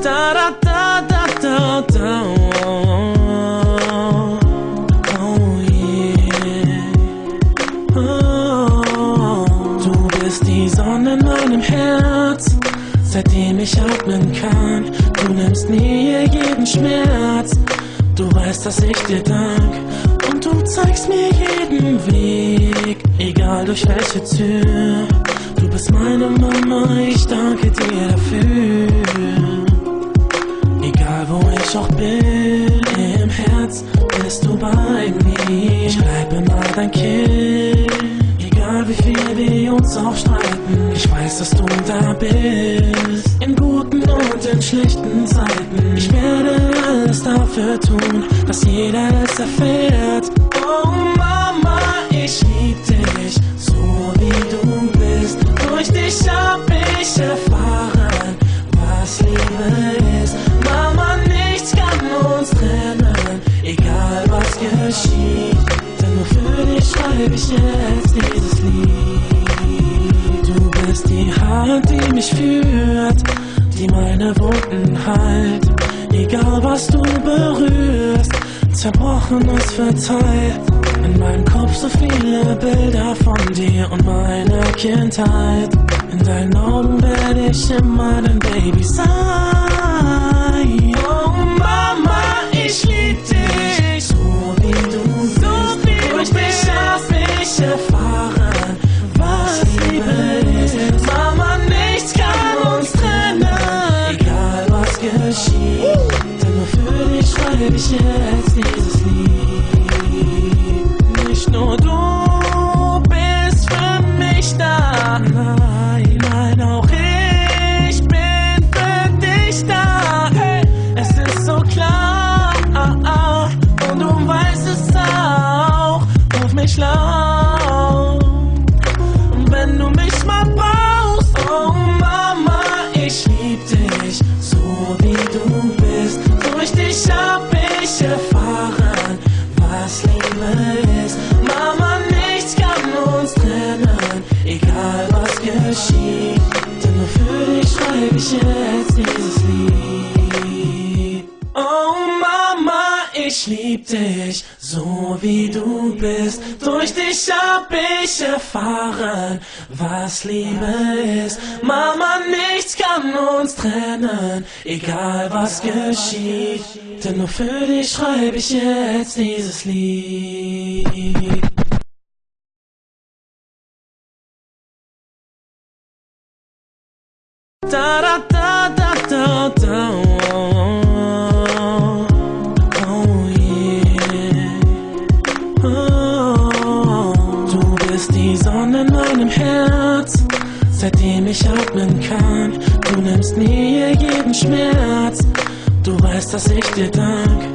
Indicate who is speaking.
Speaker 1: Da da da da da da. Oh yeah. Oh. Du bist die Sonne in meinem Herz, seitdem ich atmen kann. Du nimmst mir jeden Schmerz. Du weißt, dass ich dir dank, und du zeigst mir jeden Weg, egal durch welche Tür. Du bist meine Mama, ich danke dir dafür. Egal wo ich auch bin, im Herz bist du bei mir. Ich bleib immer dein Kind, egal wie viel wir uns auch streiten. Ich weiß, dass du da bist, in guten und in schlechten Zeiten. Ich werde alles dafür tun, dass jeder es erfährt. Oh Mama, ich lieb dich, so wie du bist. Durch dich hab ich erfahren, was Liebe ist. Mama, nichts kann uns trennen, egal was geschieht. Denn nur für dich schreibe ich jetzt dieses Lied. Du bist die Hand, die mich führt, die meine Wunden heilt. Egal was du berührst, zerbrochen ist verteilt. In meinem Kopf so viele Bilder von dir und meiner Kindheit. In deinen Augen werde ich immer dein Baby sein. Oh Mama, ich lieb dich, so wie du bist. Durch dich hab ich erfahren, was Liebe ist. Mama, nichts kann uns trennen, egal was geschieht. Denn nur für dich schreibe ich jetzt dieses Lied. Nicht nur du bist für mich da, nein, nein, auch ich bin für dich da. Hey, es ist so klar, und du weißt es auch, auf mich laut. Und wenn du mich mal brauchst, oh Mama, ich lieb dich, so wie du bist. Durch dich hab ich erfahren, was Liebe ist. Mama, nichts kann uns trennen, egal was geschieht. Denn nur für dich schreibe ich jetzt dieses Lied. Oh Mama, ich lieb dich, so wie du bist. Durch dich hab ich erfahren, was Liebe ist. Mama, nichts kann uns trennen, egal was geschieht. Denn nur für dich schreibe ich jetzt dieses Lied. Da da da da da da. Oh yeah. Oh. Du bist die Sonne in meinem Herz, seitdem ich atmen kann. Du nimmst mir jeden Schmerz. Du weißt, dass ich dir dank.